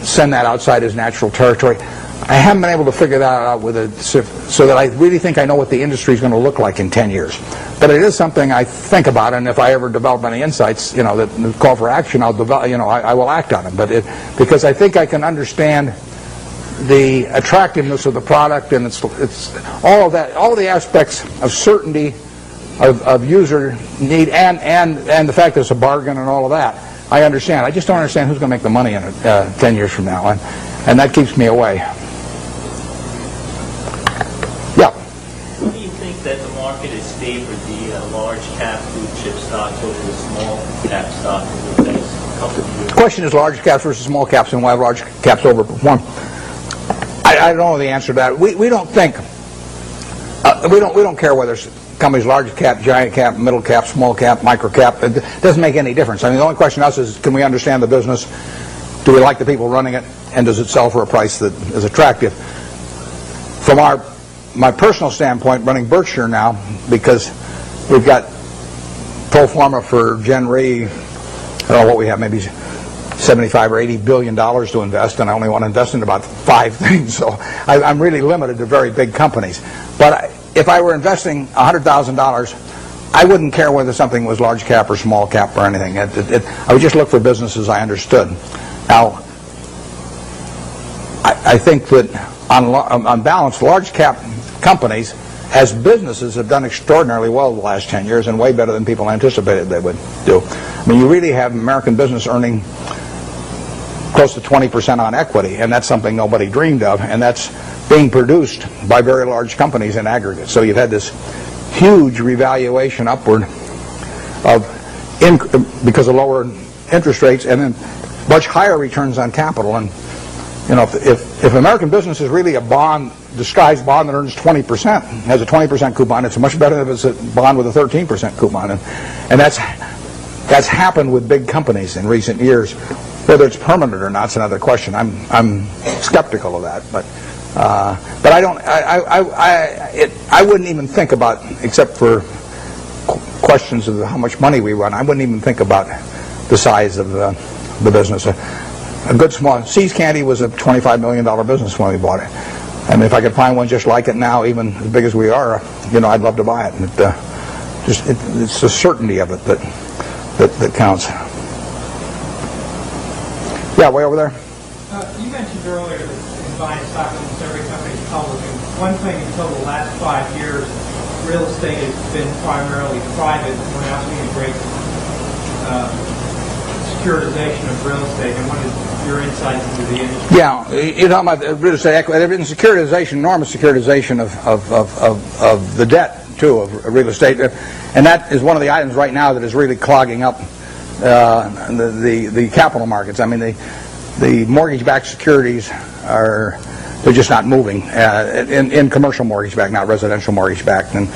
send that outside his natural territory. I haven't been able to figure that out with it, so that I really think I know what the industry is going to look like in 10 years. But it is something I think about, and if I ever develop any insights, that call for action, I'll develop. I will act on them. But because I think I can understand the attractiveness of the product, and it's all of that, all of the aspects of certainty, of user need, and the fact that it's a bargain and all of that. I understand. I just don't understand who's going to make the money in it 10 years from now, and that keeps me away. Yeah. Why do you think that the market has favored the large cap blue chip stocks over the small cap stocks over the next couple of years? The question is large caps versus small caps, and why large caps overperform. I don't know the answer to that. We don't think we don't care whether companies large cap, giant cap, middle cap, small cap, micro cap. It doesn't make any difference. I mean, the only question to us is, can we understand the business? Do we like the people running it? And does it sell for a price that is attractive? From my personal standpoint, running Berkshire now, because we've got pro forma for Gen Re, I don't know what we have, maybe 75 or 80 billion dollars to invest, and I only want to invest in about 5 things, so I'm really limited to very big companies. But if I were investing $100,000, I wouldn't care whether something was large cap or small cap or anything. I would just look for businesses I understood. Now, I think that on balance, large cap companies as businesses have done extraordinarily well the last 10 years, and way better than people anticipated they would do. I mean, you really have American business earning close to 20% on equity, and that's something nobody dreamed of, and that's being produced by very large companies in aggregate. So you've had this huge revaluation upward because of lower interest rates, and then much higher returns on capital. And if American business is really a bond, disguised bond that earns 20%, has a 20% coupon, it's much better than if it's a bond with a 13% coupon. And that's happened with big companies in recent years. Whether it's permanent or not is another question. I'm skeptical of that, but I don't. I wouldn't even think about, except for questions of how much money we run, I wouldn't even think about the size of the business. A good small See's Candy was a $25 million business when we bought it. I mean, if I could find one just like it now, even as big as we are, I'd love to buy it. And it's the certainty of it that counts. Yeah, way over there. You mentioned earlier that in buying stock, almost every company is public. And one thing until the last 5 years, real estate has been primarily private. We're now seeing a great securitization of real estate. And what is your insights into the industry? Yeah, you're talking about real estate equity. There's been securitization, enormous securitization of the debt, too, of real estate. And that is one of the items right now that is really clogging up the capital markets. I mean, the mortgage-backed securities they're just not moving in commercial mortgage-backed, not residential mortgage-backed, and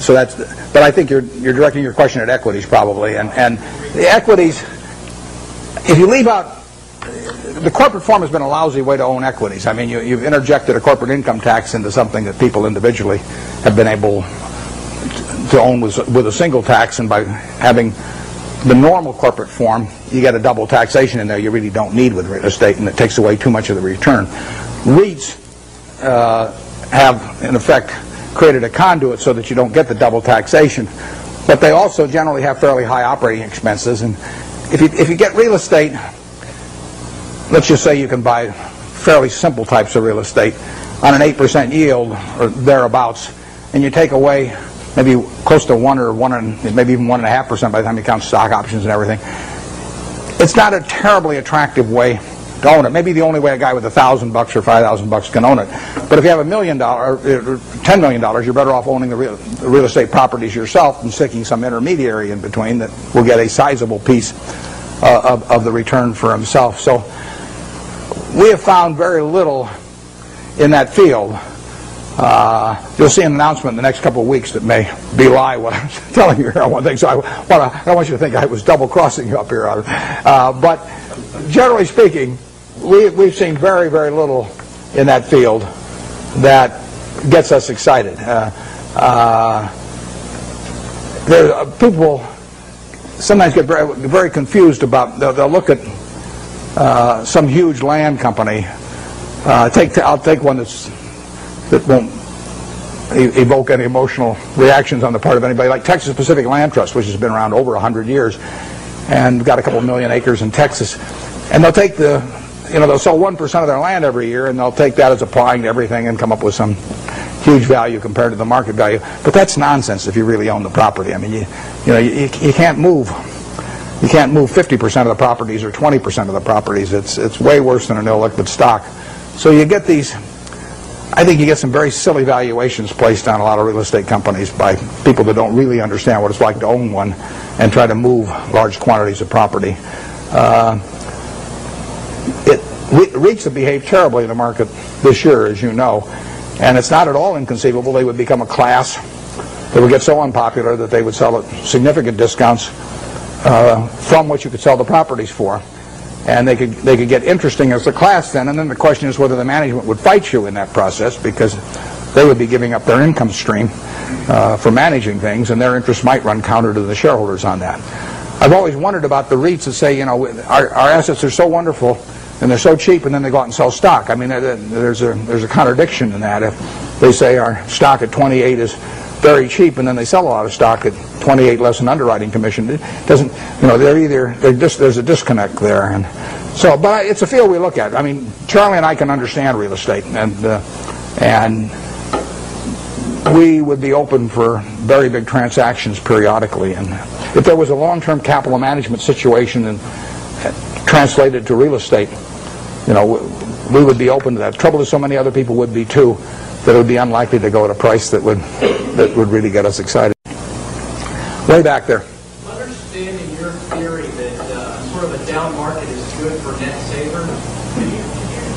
so that's. But I think you're directing your question at equities probably, and the equities. If you leave out, the corporate form has been a lousy way to own equities. I mean, you've interjected a corporate income tax into something that people individually have been able to own with a single tax, and by having the normal corporate form, you get a double taxation in there you really don't need with real estate, and it takes away too much of the return. REITs have, in effect, created a conduit so that you don't get the double taxation, but they also generally have fairly high operating expenses. And if you get real estate, let's just say you can buy fairly simple types of real estate on an 8% yield or thereabouts, and you take away maybe close to 1 or 1 and maybe even 1.5% by the time you count stock options and everything. It's not a terribly attractive way to own it. Maybe the only way a guy with $1,000 or $5,000 can own it. But if you have $1 million or $10 million, you're better off owning the real estate properties yourself than sticking some intermediary in between that will get a sizable piece of the return for himself. So we have found very little in that field. You'll see an announcement in the next couple of weeks that may belie what I'm telling you here on one thing. So I don't want you to think I was double-crossing you up here. But generally speaking, we've seen very, very little in that field that gets us excited. People sometimes get very, very confused about, they'll look at some huge land company. I'll take one that won't evoke any emotional reactions on the part of anybody, like Texas Pacific Land Trust, which has been around over 100 years and got a couple million acres in Texas. And they'll take they'll sell 1% of their land every year, and they'll take that as applying to everything and come up with some huge value compared to the market value. But that's nonsense if you really own the property. I mean, you can't move. You can't move 50% of the properties or 20% of the properties. It's way worse than an illiquid stock. So you get these. I think you get some very silly valuations placed on a lot of real estate companies by people that don't really understand what it's like to own one and try to move large quantities of property. REITs have behaved terribly in the market this year, as you know, and it's not at all inconceivable they would become a class that would get so unpopular that they would sell at significant discounts from what you could sell the properties for. And they could get interesting as a class then, and then the question is whether the management would fight you in that process, because they would be giving up their income stream for managing things, and their interests might run counter to the shareholders on that. I've always wondered about the REITs that say, our assets are so wonderful and they're so cheap, and then they go out and sell stock. I mean, there's a contradiction in that. If they say our stock at 28 is very cheap, and then they sell a lot of stock at 28 less an underwriting commission, it doesn't, there's a disconnect there. And so, but it's a field we look at. I mean, Charlie and I can understand real estate, and we would be open for very big transactions periodically. And if there was a long-term capital management situation and translated to real estate, we would be open to that. The trouble is, so many other people would be too, that it would be unlikely to go at a price that would really get us excited. Way back there. Understanding your theory that sort of a down market is good for net savers, can you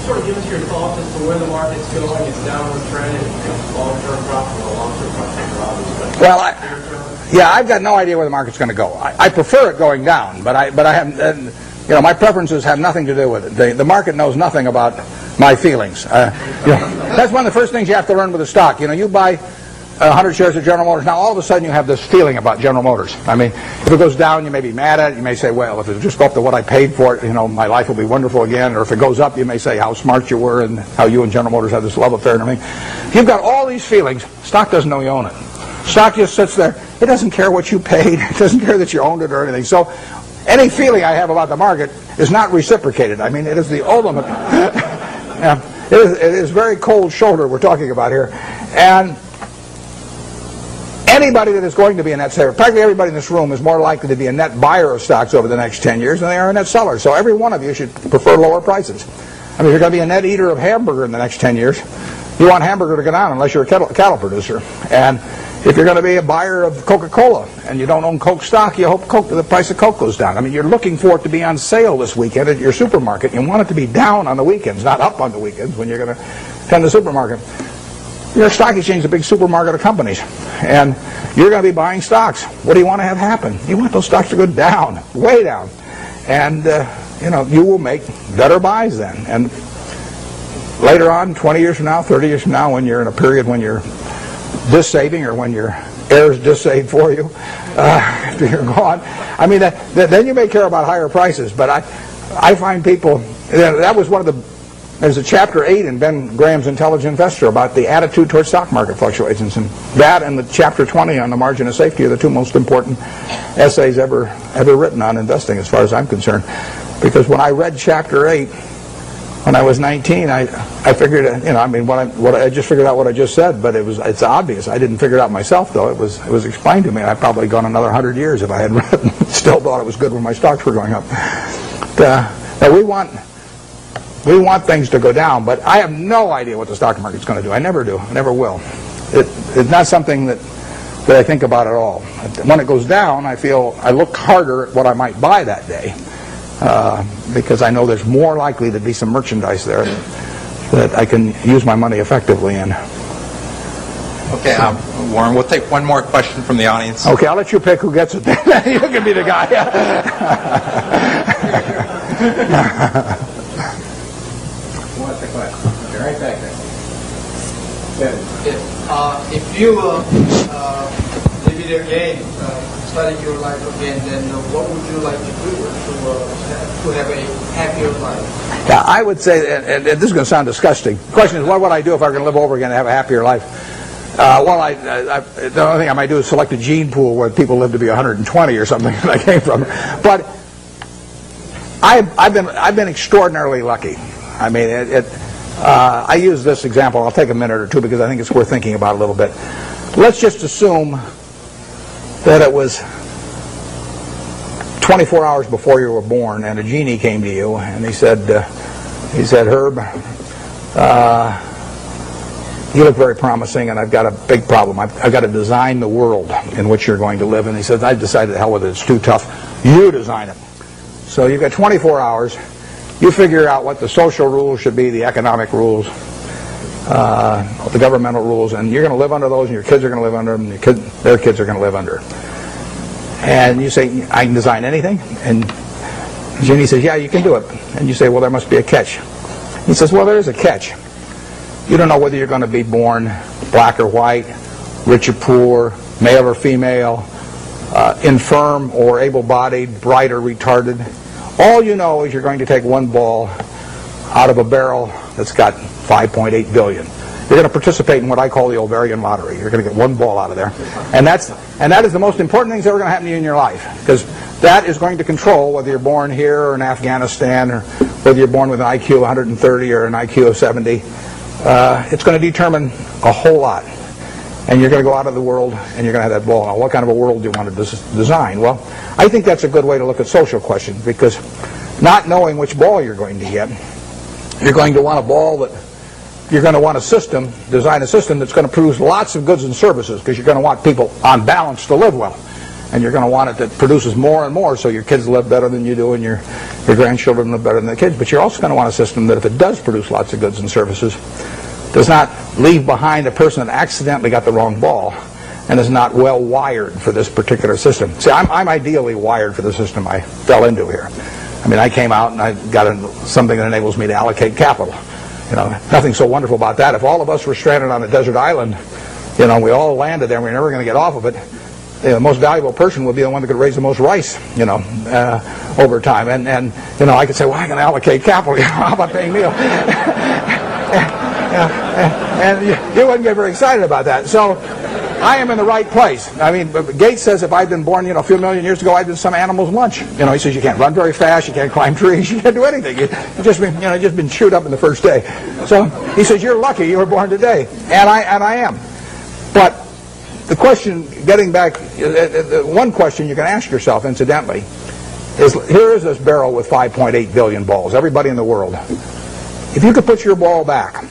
sort of give us your thoughts as to where the market's going, its downward trend, and long-term profit or long-term profit? Well, I've got no idea where the market's going to go. I prefer it going down, but I haven't. My preferences have nothing to do with it. The market knows nothing about my feelings. That's one of the first things you have to learn with a stock. You buy 100 shares of General Motors. Now, all of a sudden, you have this feeling about General Motors. I mean, if it goes down, you may be mad at it. You may say, well, if it just go up to what I paid for it, my life will be wonderful again. Or if it goes up, you may say how smart you were and how you and General Motors have this love affair and everything. You've got all these feelings. Stock doesn't know you own it. Stock just sits there. It doesn't care what you paid. It doesn't care that you owned it or anything. So any feeling I have about the market is not reciprocated. I mean, it is the ultimate. It is very cold shoulder we're talking about here. And anybody that is going to be a net saver, practically everybody in this room is more likely to be a net buyer of stocks over the next 10 years than they are a net seller. So every one of you should prefer lower prices. I mean, if you're going to be a net eater of hamburger in the next 10 years, you want hamburger to go down unless you're a cattle producer. And if you're going to be a buyer of Coca-Cola and you don't own Coke stock, you hope the price of Coke goes down. I mean, you're looking for it to be on sale this weekend at your supermarket. You want it to be down on the weekends, not up on the weekends when you're going to attend the supermarket. Your stock exchange is a big supermarket of companies, and you're going to be buying stocks. What do you want to have happen? You want those stocks to go down, way down. And, you will make better buys then. And later on, 20 years from now, 30 years from now, when you're in a period when you're dissaving or when your heirs dissave for you after you're gone, I mean, then you may care about higher prices. But I find people, that was one of the, there's a chapter 8 in Ben Graham's Intelligent Investor about the attitude towards stock market fluctuations, and that and the chapter 20 on the margin of safety are the two most important essays ever written on investing, as far as I'm concerned. Because when I read chapter 8 when I was 19, I figured, I just figured out what I just said, but it's obvious. I didn't figure it out myself, though. It was explained to me. I'd probably gone another 100 years if I had read it. Still thought it was good when my stocks were going up. We want things to go down, but I have no idea what the stock market's going to do. I never do. I never will. It's not something that I think about at all. When it goes down, I look harder at what I might buy that day. Because I know there's more likely to be some merchandise there that I can use my money effectively in. Okay, Warren, we'll take one more question from the audience. Okay, I'll let you pick who gets it. You can be the guy. What's the question? Okay, right back there. If you repeat it again, starting your life again, then what would you like to do to have a happier life? Yeah, I would say, and this is going to sound disgusting. The question is, what would I do if I were going to live over again and have a happier life? The only thing I might do is select a gene pool where people live to be 120 or something that I came from. But I've been extraordinarily lucky. I mean, I use this example. I'll take a minute or two because I think it's worth thinking about a little bit. Let's just assume that it was 24 hours before you were born, and a genie came to you, and he said, Herb, you look very promising, and I've got a big problem. I've got to design the world in which you're going to live. And he said, I've decided, the hell with it, it's too tough. You design it. So you've got 24 hours. You figure out what the social rules should be, the economic rules, the governmental rules, and you're going to live under those, and your kids are going to live under them, and their kids are going to live under. And you say, I can design anything? And Ginny says, yeah, you can do it. And you say, well, there must be a catch. He says, well, there is a catch. You don't know whether you're going to be born black or white, rich or poor, male or female, infirm or able-bodied, bright or retarded. All you know is you're going to take one ball out of a barrel that's got 5.8 billion. You're going to participate in what I call the ovarian lottery. You're going to get one ball out of there. And that is the most important thing that's ever going to happen to you in your life, because that is going to control whether you're born here or in Afghanistan, or whether you're born with an IQ of 130 or an IQ of 70. It's going to determine a whole lot. And you're going to go out of the world and you're going to have that ball. Now, what kind of a world do you want to design? Well, I think that's a good way to look at social questions, because not knowing which ball you're going to get, you're going to want a ball that you're going to want design a system that's going to produce lots of goods and services, because you're going to want people on balance to live well. And you're going to want it that produces more and more, so your kids live better than you do and your grandchildren live better than the kids. But you're also going to want a system that, if it does produce lots of goods and services, does not leave behind a person that accidentally got the wrong ball and is not well wired for this particular system. See, I'm ideally wired for the system I fell into here. I mean, I came out and I got something that enables me to allocate capital. You know, nothing so wonderful about that. If all of us were stranded on a desert island, you know, we all landed there and we're never going to get off of it, the most valuable person would be the one that could raise the most rice, you know, over time. And you know, I could say, well, I can allocate capital. How about paying me? And you wouldn't get very excited about that. So I am in the right place. I mean, Gates says if I'd been born, you know, a few million years ago, I'd been some animal's lunch. You know, he says you can't run very fast, you can't climb trees, you can't do anything. You've just been chewed up in the first day. So he says you're lucky you were born today, and I am. But the question, getting back, one question you can ask yourself, incidentally, is here is this barrel with 5.8 billion balls, everybody in the world. If you could put your ball back,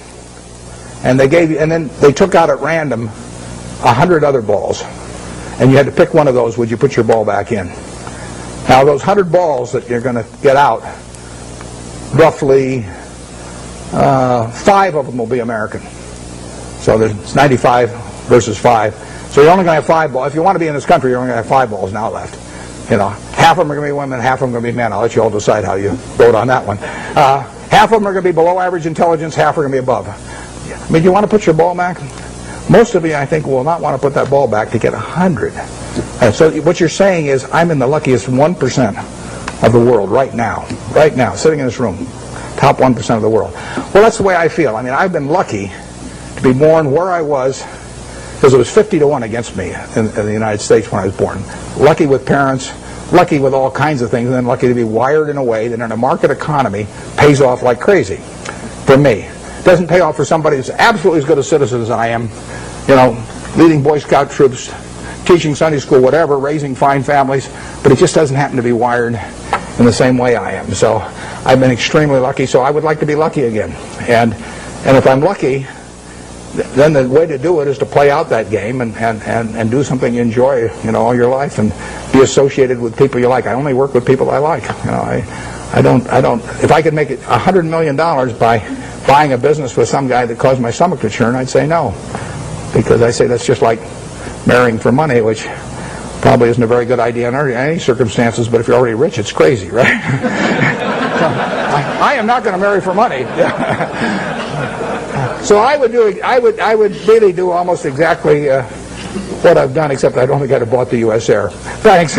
and then they took out at random 100 other balls, and you had to pick one of those, would you put your ball back in? Now, those 100 balls that you're going to get out, roughly 5 of them will be American. So there's 95 versus 5. So you're only going to have 5 balls. If you want to be in this country, you're only going to have 5 balls now left. You know, half of them are going to be women, half of them are going to be men. I'll let you all decide how you vote on that one. Half of them are going to be below average intelligence, half are going to be above. I mean, do you want to put your ball back? Most of you, I think, will not want to put that ball back to get 100. So what you're saying is, I'm in the luckiest 1% of the world right now, sitting in this room, top 1% of the world. Well, that's the way I feel. I mean, I've been lucky to be born where I was, because it was 50-1 against me in the United States when I was born. Lucky with parents, lucky with all kinds of things, and then lucky to be wired in a way that in a market economy pays off like crazy for me. It doesn't pay off for somebody who's absolutely as good a citizen as I am, you know, leading Boy Scout troops, teaching Sunday school, whatever, raising fine families, but it just doesn't happen to be wired in the same way I am. So I've been extremely lucky, so I would like to be lucky again. And if I'm lucky, then the way to do it is to play out that game and do something you enjoy, you know, all your life, and be associated with people you like. I only work with people I like. You know, I don't. If I could make it $100 million by buying a business with some guy that caused my stomach to churn, I'd say no, because I say that's just like marrying for money, which probably isn't a very good idea in any circumstances. But if you're already rich, it's crazy, right? So, I am not going to marry for money. So I would really do almost exactly what I've done, except I don't think I'd have bought the U.S. Air. Thanks.